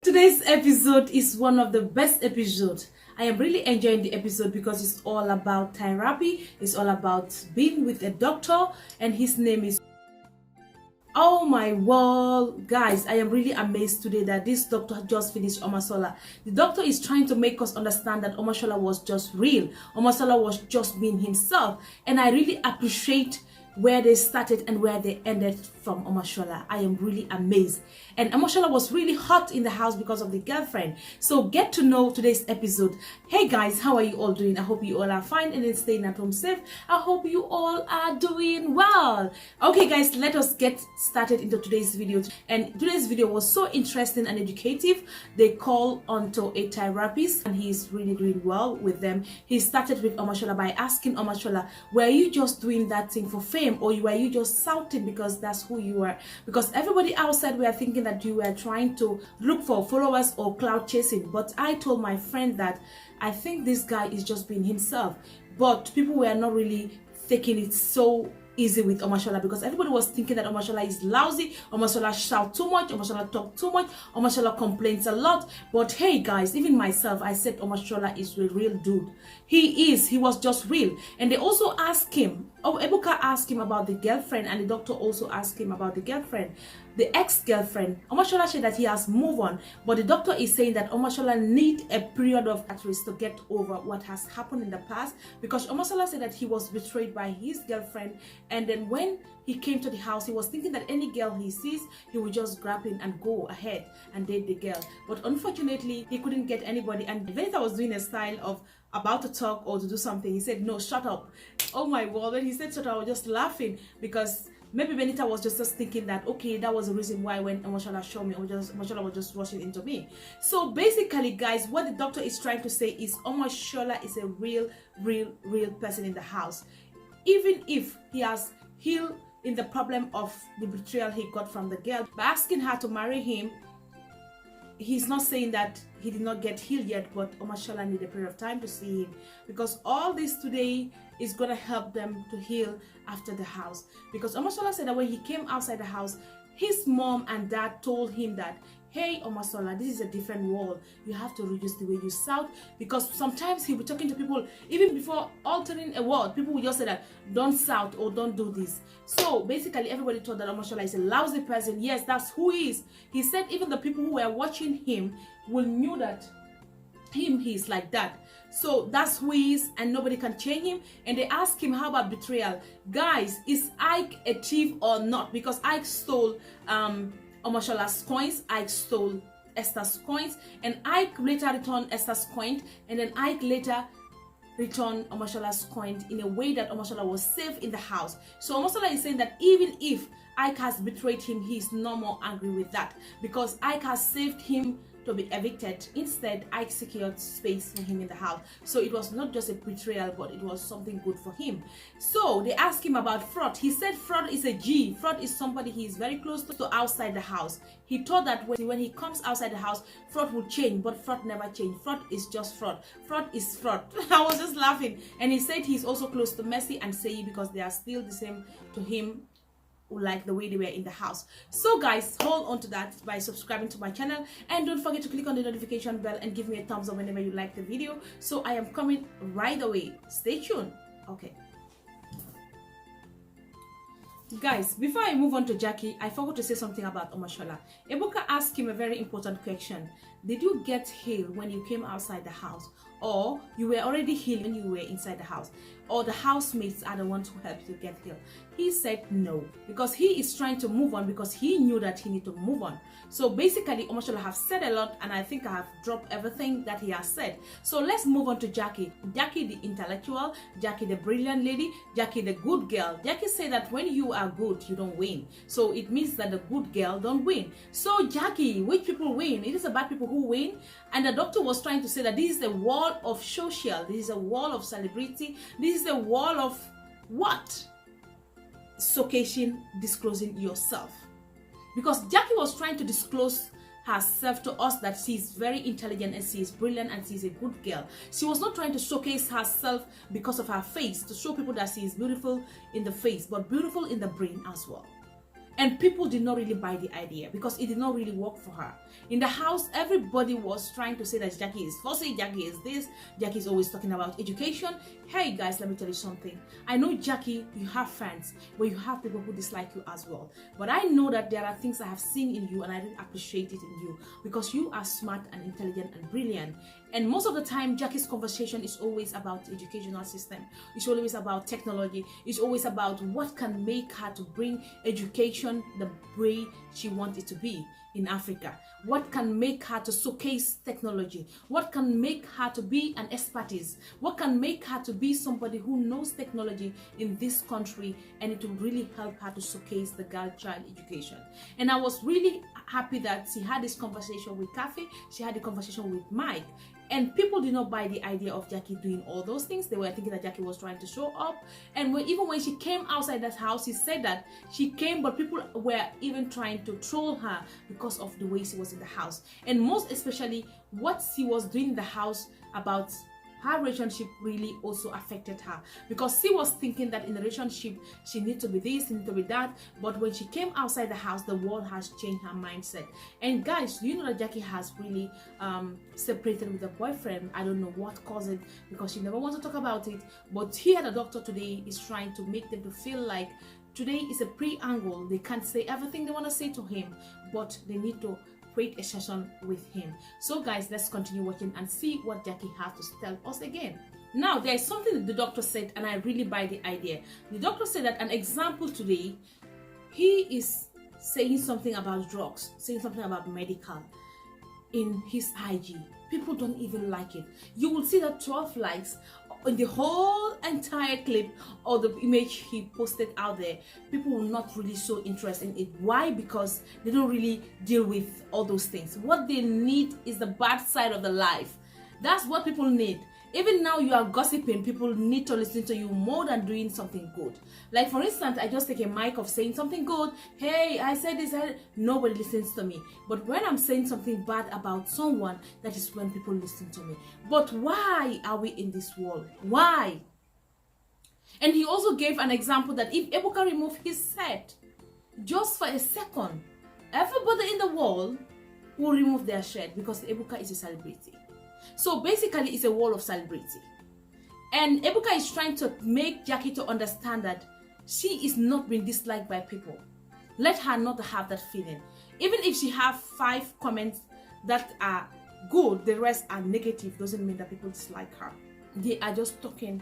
Today's episode is one of the best episodes. I am really enjoying the episode because it's all about therapy. It's all about being with a doctor, and his name is... Oh my word, guys, I am really amazed today that this doctor just finished Omashola. The doctor is trying to make us understand that Omashola was just real. Omashola was just being himself. And I really appreciate where they started and where they ended from Omashola. I am really amazed. And Omashola was really hot in the house because of the girlfriend. So get to know today's episode. Hey guys, how are you all doing? I hope you all are fine and staying at home safe. I hope you all are doing well. Okay guys, let us get started into today's video. And today's video was so interesting and educative. They call onto a therapist and he's really doing well with them. He started with Omashola by asking Omashola, were you just doing that thing for fame, or were you just shouting because that's who you are? Because everybody outside were thinking that you were trying to look for followers or cloud chasing. But I told my friend that I think this guy is just being himself. But people were not really taking it so easy with Omashola because everybody was thinking that Omashola is lousy, Omashola shout too much, Omashola talk too much, Omashola complains a lot. But hey guys, even myself, I said Omashola is a real dude. He was just real. And they also asked him, Ebuka asked him about the girlfriend, and the doctor also asked him about the girlfriend, the ex-girlfriend. Omashola said that he has moved on, but the doctor is saying that Omashola need a period of rest to get over what has happened in the past, because Omashola said that he was betrayed by his girlfriend, and then when he came to the house, he was thinking that any girl he sees, he would just grab in and go ahead and date the girl. But unfortunately, he couldn't get anybody, and Venita was doing a style of about to talk or to do something. He said, no, shut up. Oh my word, when he said shut up, I was just laughing because maybe Venita was just thinking that, okay, that was the reason why when Omashola showed me, Omashola was just rushing into me. So basically, guys, what the doctor is trying to say is Omashola is a real person in the house. Even if he has healed in the problem of the betrayal he got from the girl, by asking her to marry him, he's not saying that he did not get healed yet, but Omashola need a period of time to see him, because all this today is going to help them to heal after the house. Because Omashola said that when he came outside the house, his mom and dad told him that, hey Omashola, this is a different world. You have to reduce the way you shout, because sometimes he'll be talking to people, even before altering a word, people will just say that, don't shout or don't do this. So basically everybody thought that Omashola is a lousy person. Yes, that's who he is. He said even the people who were watching him will knew that he's like that. So that's who he is, and nobody can change him. And they asked him, how about betrayal? Guys, is Ike a thief or not? Because Ike stole Omashola's coins, Ike stole Esther's coins, and Ike later returned Esther's coin, and then Ike later returned Omashola's coin in a way that Omashola was safe in the house. So Omashola is saying that even if Ike has betrayed him, he's no more angry with that, because Ike has saved him to be evicted. Instead, Ike secured space for him in the house. So it was not just a betrayal, but it was something good for him. So they asked him about Frodd. He said Frodd is a G. Frodd is somebody he is very close to outside the house. He thought that when he comes outside the house, Frodd will change, but Frodd never changed. Frodd is just Frodd. Frodd is Frodd. I was just laughing. And he said he's also close to Mercy and Seyi because they are still the same to him, like the way they were in the house. So guys, hold on to that by subscribing to my channel, and don't forget to click on the notification bell and give me a thumbs up whenever you like the video. So I am coming right away. Stay tuned. Okay guys, before I move on to Jackey, I forgot to say something about Omashola. Ebuka asked him a very important question. Did you get healed when you came outside the house, or you were already healed when you were inside the house, or the housemates are the ones who helped you get healed? He said no, because he is trying to move on, because he knew that he needed to move on. So basically Omashola have said a lot, and I think I have dropped everything that he has said. So let's move on to Jackey. Jackey the intellectual, Jackey the brilliant lady, Jackey the good girl. Jackey said that when you are good, you don't win. So it means that the good girl don't win. So Jackey, which people win? It is the bad people who win. And the doctor was trying to say that this is the wall of social, this is a wall of celebrity, this is a wall of what? Showcasing, disclosing yourself. Because Jackey was trying to disclose herself to us that she is very intelligent and she is brilliant and she is a good girl. She was not trying to showcase herself because of her face, to show people that she is beautiful in the face, but beautiful in the brain as well. And people did not really buy the idea because it did not really work for her. In the house, everybody was trying to say that Jackey is fussy, Jackey is this, Jackey is always talking about education. Hey guys, let me tell you something. I know, Jackey, you have fans, but you have people who dislike you as well. But I know that there are things I have seen in you and I really appreciate it in you because you are smart and intelligent and brilliant. And most of the time, Jackie's conversation is always about the educational system. It's always about technology. It's always about what can make her to bring education the way she wants it to be in Africa. What can make her to showcase technology? What can make her to be an expertise? What can make her to be somebody who knows technology in this country, and it will really help her to showcase the girl child education. And I was really happy that she had this conversation with Khafi, she had a conversation with Mike. And people did not buy the idea of Jackey doing all those things. They were thinking that Jackey was trying to show up. And even when she came outside that house, she said that she came, but people were even trying to troll her because of the way she was in the house. And most especially, what she was doing in the house about her relationship really also affected her, because she was thinking that in a relationship she needs to be this, she needs to be that. But when she came outside the house, the world has changed her mindset. And guys, you know that Jackey has really separated with a boyfriend. I don't know what caused it, because she never wants to talk about it. But here the doctor today is trying to make them to feel like today is a preamble. They can't say everything they want to say to him, but they need to create a session with him. So guys, let's continue watching and see what Jackey has to tell us again. Now, there is something that the doctor said, and I really buy the idea. The doctor said that an example today, he is saying something about drugs, saying something about medical in his IG. People don't even like it. You will see that 12 likes in the whole entire clip or the image he posted out there. People will not really show interest in it. Why? Because they don't really deal with all those things. What they need is the bad side of the life. That's what people need. Even now you are gossiping, people need to listen to you more than doing something good. Like for instance, I just take a mic of saying something good. Hey, I said this, nobody listens to me. But when I'm saying something bad about someone, that is when people listen to me. But why are we in this world? Why? And he also gave an example that if Ebuka removed his shirt just for a second, everybody in the world will remove their shirt because Ebuka is a celebrity. So basically, it's a wall of celebrity. And Ebuka is trying to make Jackey to understand that she is not being disliked by people. Let her not have that feeling. Even if she have 5 comments that are good, the rest are negative, doesn't mean that people dislike her. They are just talking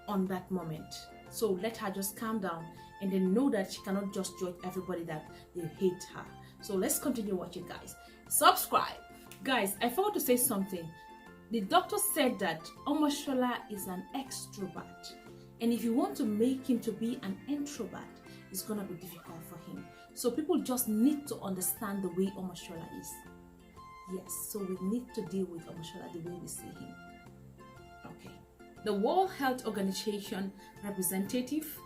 on that moment. So let her just calm down and then know that she cannot just judge everybody that they hate her. So let's continue watching, guys. Subscribe. Guys, I forgot to say something. The doctor said that Omashola is an extrovert, and if you want to make him to be an introvert, it's gonna be difficult for him. So people just need to understand the way Omashola is. Yes, so we need to deal with Omashola the way we see him. Okay. The World Health Organization representative,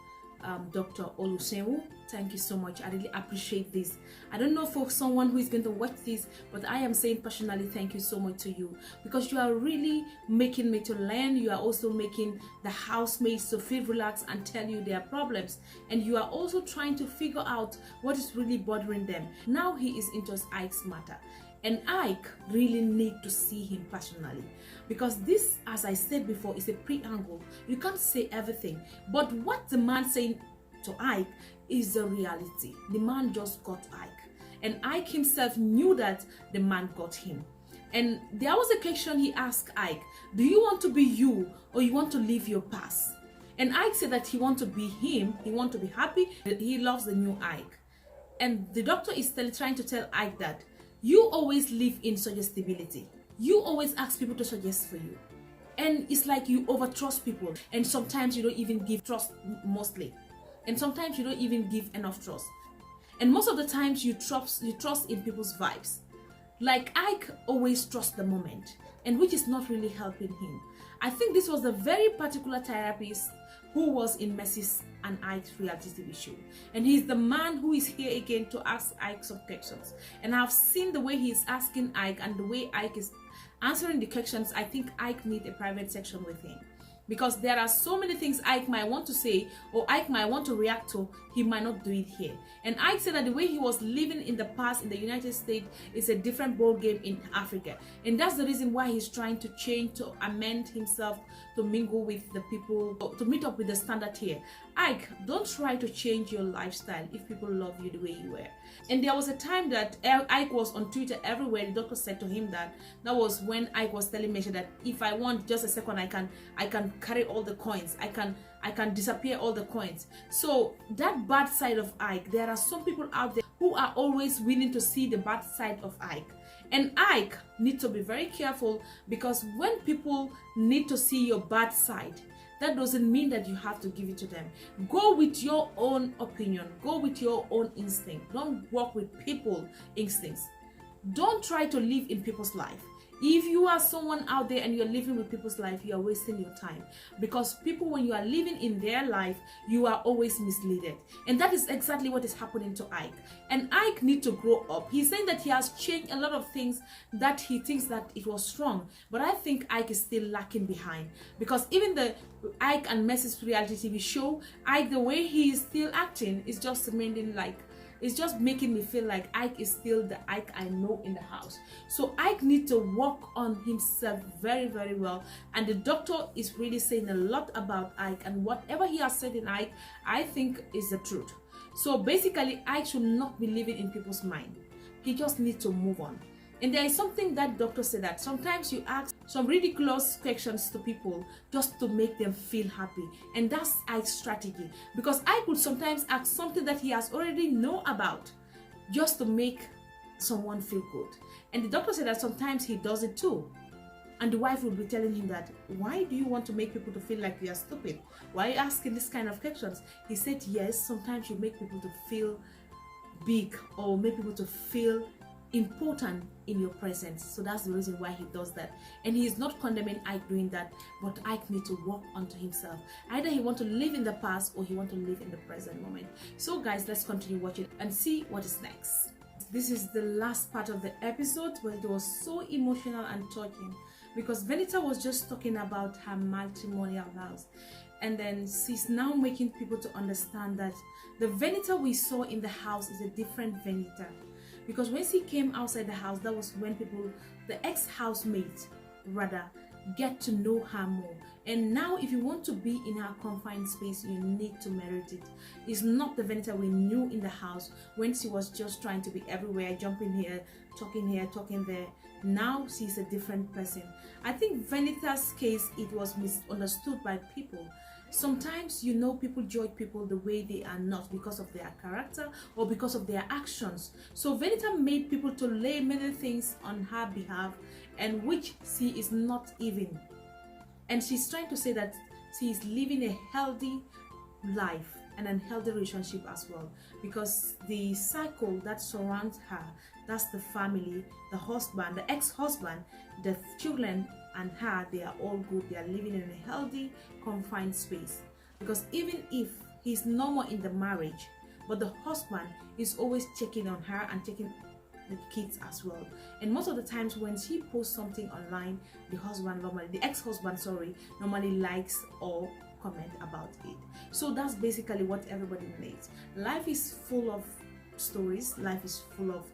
Dr. Olusewu, thank you so much. I really appreciate this. I don't know for someone who is going to watch this, but I am saying personally thank you so much to you, because you are really making me to learn. You are also making the housemates to feel relaxed and tell you their problems, and you are also trying to figure out what is really bothering them. Now he is into Ike's matter, and Ike really need to see him personally, because this, as I said before, is a preamble. You can't say everything, but what the man saying to Ike is the reality. The man just got Ike, and Ike himself knew that the man got him. And there was a question he asked Ike, do you want to be you or you want to live your past? And Ike said that he wants to be him, he wants to be happy, he loves the new Ike. And the doctor is still trying to tell Ike that you always live in suggestibility. You always ask people to suggest for you. And it's like you overtrust people. And sometimes you don't even give trust mostly. And sometimes you don't even give enough trust. And most of the times you trust in people's vibes. Like Ike always trusts the moment, and which is not really helping him. I think this was a very particular therapist who was in Mercy's and Ike's reality TV show. And he's the man who is here again to ask Ike some questions. And I've seen the way he's asking Ike and the way Ike is answering the questions. I think Ike needs a private section with him, because there are so many things Ike might want to say or Ike might want to react to. He might not do it here. And Ike said that the way he was living in the past in the United States is a different ball game in Africa, and that's the reason why he's trying to change, to amend himself, to mingle with the people, to meet up with the standard here. Ike, don't try to change your lifestyle if people love you the way you were. And there was a time that Ike was on Twitter everywhere. The doctor said to him that was when Ike was telling Measure that if I want just a second, I can carry all the coins. I can disappear all the coins. So that bad side of Ike, there are some people out there who are always willing to see the bad side of Ike. And Ike needs to be very careful, because when people need to see your bad side, that doesn't mean that you have to give it to them. Go with your own opinion. Go with your own instinct. Don't work with people's instincts. Don't try to live in people's life. If you are someone out there and you're living with people's life, you are wasting your time, because people, when you are living in their life, you are always misled. And that is exactly what is happening to Ike. And Ike needs to grow up. He's saying that he has changed a lot of things that he thinks that it was strong, but I think Ike is still lacking behind, because even the Ike and Mess's reality TV show, Ike, the way he is still acting is just remaining like, it's just making me feel like Ike is still the Ike I know in the house. So Ike needs to work on himself very, very well. And the doctor is really saying a lot about Ike, and whatever he has said in Ike, I think is the truth. So basically, Ike should not be living in people's mind. He just needs to move on. And there is something that doctor said, that sometimes you ask some ridiculous questions to people just to make them feel happy. And that's Ike's strategy. Because Ike would sometimes ask something that he has already know about just to make someone feel good. And the doctor said that sometimes he does it too. And the wife would be telling him that, why do you want to make people to feel like you are stupid? Why are you asking this kind of questions? He said, yes, sometimes you make people to feel big, or make people to feel important in your presence. So that's the reason why he does that. And he is not condemning Ike doing that, but Ike needs to work onto himself. Either he want to live in the past, or he want to live in the present moment. So guys, let's continue watching and see what is next. This is the last part of the episode, but it was so emotional and touching, because Venita was just talking about her matrimonial vows, and then she's now making people to understand that the Venita we saw in the house is a different Venita. Because when she came outside the house, that was when people, the ex-housemates rather, get to know her more. And now if you want to be in her confined space, you need to merit it. It's not the Venita we knew in the house when she was just trying to be everywhere, jumping here, talking there. Now she's a different person. I think Venita's case, it was misunderstood by people. Sometimes, you know, people judge people the way they are not because of their character or because of their actions. So Venita made people to lay many things on her behalf, and which she is not even. And she's trying to say that she is living a healthy life and a healthy relationship as well, because the circle that surrounds her, that's the family, the husband, the ex-husband, the children, and her, they are all good. They are living in a healthy, confined space. Because even if he's no more in the marriage, but the husband is always checking on her and checking the kids as well. And most of the times when she posts something online, the ex-husband, normally likes or comment about it. So that's basically what everybody needs. Life is full of stories. Life is full of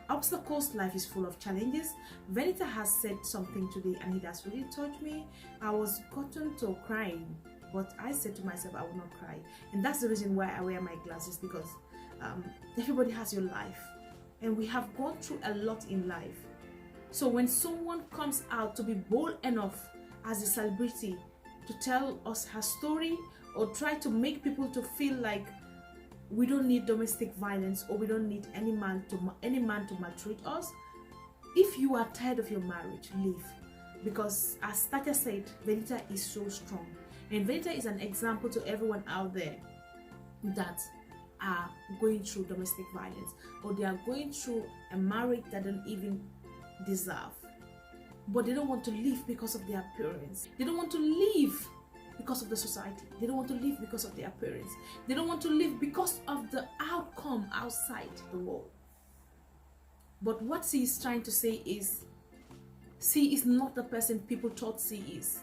obstacles. Life is full of challenges. Venita has said something today, and it has really touched me. I was gotten to crying, but I said to myself I will not cry. And that's the reason why I wear my glasses, because everybody has your life, and we have gone through a lot in life. So when someone comes out to be bold enough as a celebrity to tell us her story, or try to make people to feel like we don't need domestic violence, or we don't need any man to maltreat us. If you are tired of your marriage, leave. Because as Tacha said, Venita is so strong, and Venita is an example to everyone out there that are going through domestic violence, or they are going through a marriage that don't even deserve, but they don't want to leave because of their appearance. They don't want to leave because of the society. They don't want to live because of their appearance. They don't want to live because of the outcome outside the world. But what she is trying to say is, she is not the person people thought she is.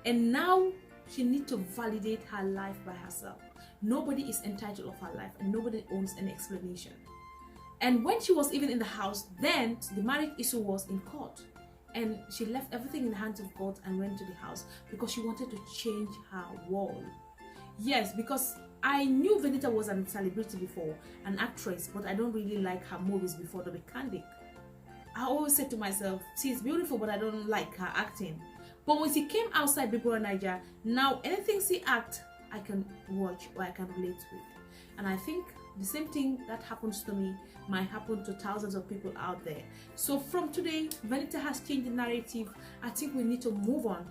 and now she needs to validate her life by herself. Nobody is entitled of her life, and nobody owns any explanation. And when she was even in the house, then the marriage issue was in court, and she left everything in the hands of God and went to the house because she wanted to change her world. Yes, because I knew Venita was a celebrity before, an actress, but I don't really like her movies before, to be candid. I always said to myself, she's beautiful, but I don't like her acting. But when she came outside Bbnaija, now anything she acts, I can watch or I can relate with. And I think the same thing that happens to me might happen to thousands of people out there. So from today, Venita has changed the narrative. I think we need to move on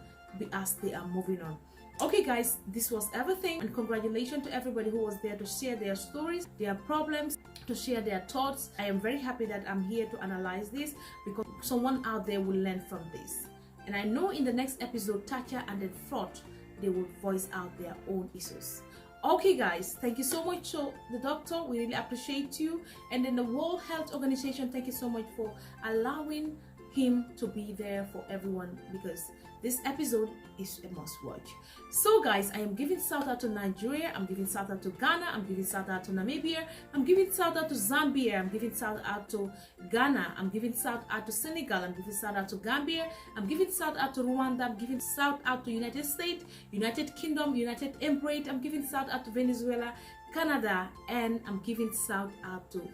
as they are moving on. Okay guys, this was everything, and congratulations to everybody who was there to share their stories, their problems, to share their thoughts. I am very happy that I'm here to analyze this because someone out there will learn from this. And I know in the next episode, Tacha and then Frodd, they will voice out their own issues. Okay guys, thank you so much to the doctor. We really appreciate you. And then the World Health Organization, thank you so much for allowing him to be there for everyone, because this episode is a must watch. So guys, I am giving shout out to Nigeria, I'm giving shout out to Ghana, I'm giving shout out to Namibia, I'm giving shout out to Zambia, I'm giving shout out to Ghana, I'm giving shout out to Senegal, I'm giving shout out to Gambia, I'm giving shout out to Rwanda, I'm giving shout out to United States, United Kingdom, United Emirates, I'm giving shout out to Venezuela, Canada, and I'm giving shout out to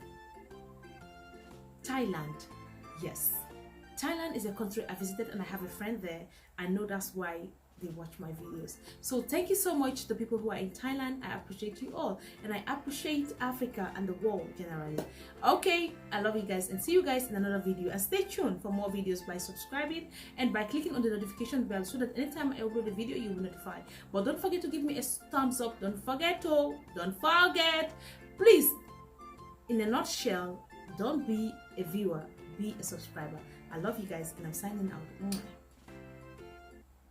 Thailand. Yes, Thailand is a country I visited and I have a friend there. I know that's why they watch my videos. So thank you so much to the people who are in Thailand. I appreciate you all, and I appreciate Africa and the world generally. Okay, I love you guys, and see you guys in another video, and stay tuned for more videos by subscribing and by clicking on the notification bell so that anytime I upload a video you will be notified. But don't forget to give me a thumbs up. Don't forget, please, in a nutshell, don't be a viewer, be a subscriber. I love you guys, and I'm signing out.